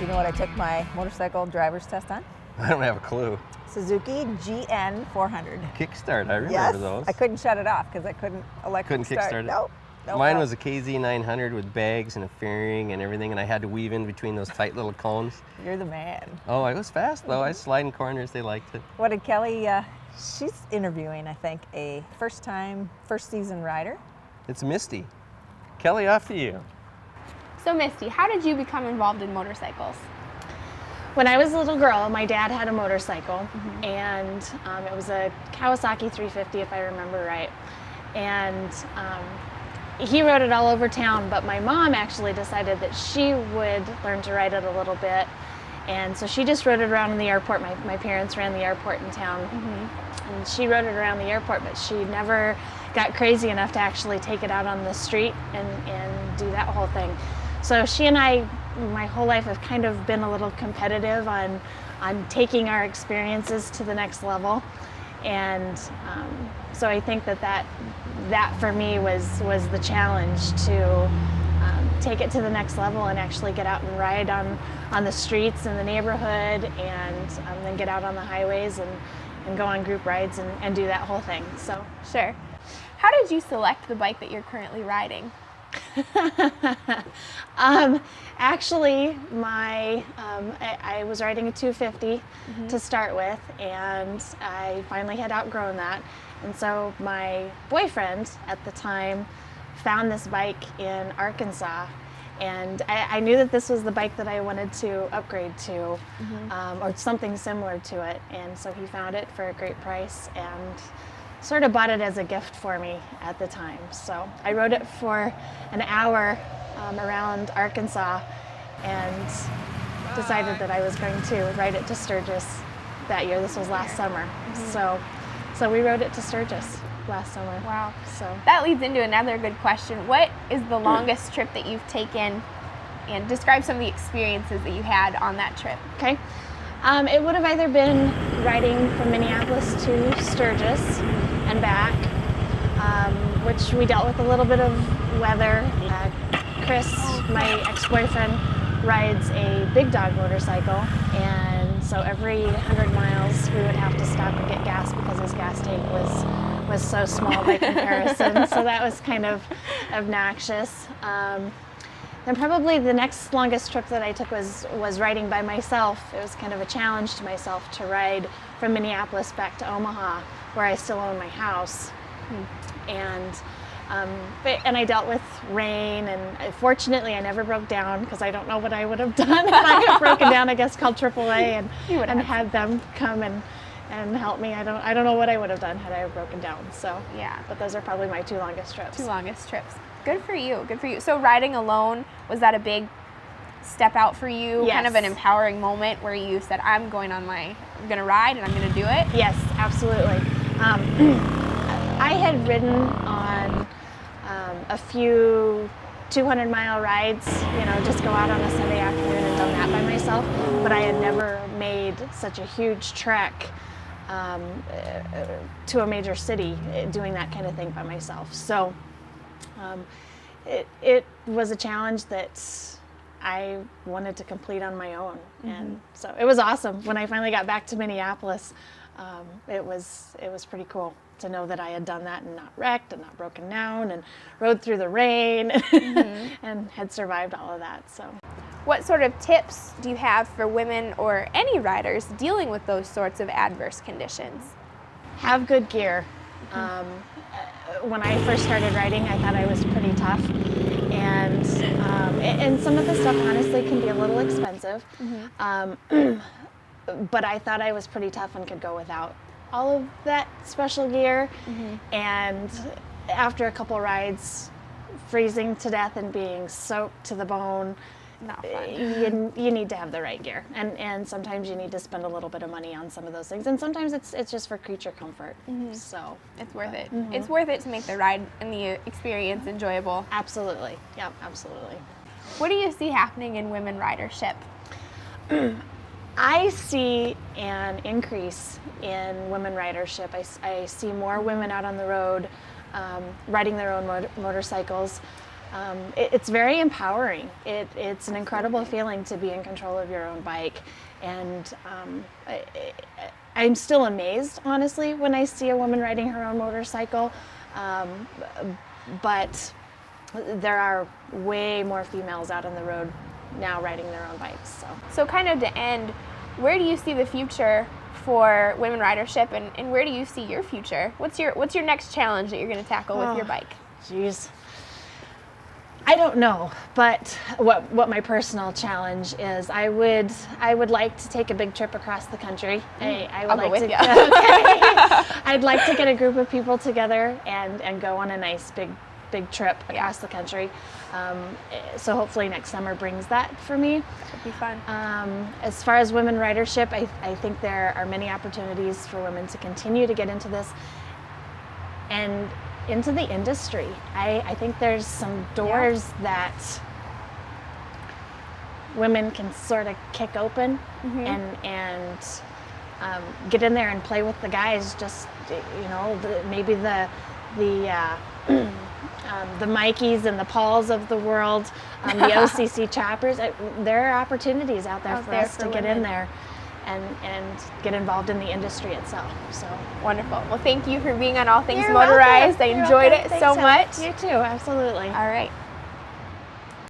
you know what I took my motorcycle driver's test on? I don't have a clue. Suzuki GN 400. Kickstart, I remember Yes, those. I couldn't shut it off because I couldn't kickstart it? Nope. Mine was a KZ 900 with bags and a fairing and everything, and I had to weave in between those tight little cones. You're the man. Oh, I was fast though. I was sliding corners. They liked it. What did Kelli, she's interviewing, I think, a first season rider. It's Misty. Kelli, off to you. So Misty, how did you become involved in motorcycles? When I was a little girl, my dad had a motorcycle, and it was a Kawasaki 350, if I remember right. And he rode it all over town, but my mom actually decided that she would learn to ride it a little bit. And so she just rode it around in the airport. My parents ran the airport in town, and she rode it around the airport, but she never got crazy enough to actually take it out on the street and do that whole thing. So she and I, my whole life, have kind of been a little competitive on taking our experiences to the next level. And so I think that for me was the challenge to take it to the next level and actually get out and ride on the streets in the neighborhood, and then get out on the highways and go on group rides and do that whole thing. So Sure. How did you select the bike that you're currently riding? Actually, I was riding a 250 to start with, and I finally had outgrown that. And so my boyfriend at the time found this bike in Arkansas, and I knew that this was the bike that I wanted to upgrade to, or something similar to it. And so he found it for a great price and sort of bought it as a gift for me at the time. So I rode it for an hour around Arkansas and decided that I was going to ride it to Sturgis that year. This was last summer. So we rode it to Sturgis last summer. Wow. So That leads into another good question. What is the longest trip that you've taken, and describe some of the experiences that you had on that trip? Okay. It would have either been riding from Minneapolis to Sturgis and back, which we dealt with a little bit of weather. Chris, my ex-boyfriend, rides a big dog motorcycle, and so every 100 miles we would have to stop and get gas because his gas tank was so small by comparison. So that was kind of obnoxious. Then probably the next longest trip that I took was riding by myself. It was kind of a challenge to myself to ride from Minneapolis back to Omaha, where I still own my house. And I dealt with rain, and fortunately I never broke down, because I don't know what I would have done if I had broken down. I guess called AAA and had them come and help me. I don't know what I would have done had I broken down. So Yeah. but those are probably my two longest trips. Two longest trips. Good for you. Good for you. So riding alone, was that a big step out for you? Yes. Kind of an empowering moment where you said, I'm going to ride and I'm going to do it? Yes, absolutely. I had ridden on a few 200-mile rides, just go out on a Sunday afternoon and done that by myself, but I had never made such a huge trek to a major city doing that kind of thing by myself. So it was a challenge that I wanted to complete on my own. And so it was awesome. When I finally got back to Minneapolis, it was pretty cool to know that I had done that and not wrecked and not broken down and rode through the rain and had survived all of that. So, What sort of tips do you have for women or any riders dealing with those sorts of adverse conditions? have good gear. When I first started riding, I thought I was pretty tough, and some of the stuff honestly can be a little expensive. But I thought I was pretty tough and could go without all of that special gear. And after a couple rides, freezing to death and being soaked to the bone, Not fun. you need to have the right gear, and sometimes you need to spend a little bit of money on some of those things, and sometimes it's just for creature comfort. So It's worth it. It's worth it to make the ride and the experience enjoyable. absolutely, yep, absolutely. What do you see happening in women ridership? I see an increase in women ridership. I see more women out on the road riding their own motorcycles. it's very empowering. It's an incredible feeling to be in control of your own bike. And I'm still amazed, honestly, when I see a woman riding her own motorcycle. But there are way more females out on the road now riding their own bikes. So kind of to end, where do you see the future for women ridership, and where do you see your future? What's your next challenge that you're going to tackle with your bike? Geez. I don't know, but what my personal challenge is, I would like to take a big trip across the country. I'll go with you. I'd like to get a group of people together and go on a nice big trip across the country. So hopefully next summer brings that for me. That'd be fun. As far as women ridership, I think there are many opportunities for women to continue to get into this and into the industry. I think there's some doors that women can sort of kick open and get in there and play with the guys. Just, you know, maybe the Mikeys and the Pauls of the world, the OCC choppers. There are opportunities out there for us to get in there and get involved in the industry itself. So wonderful. Well, thank you for being on All Things You're Motorized. welcome. I enjoyed it Thanks so much. You too, absolutely. All right.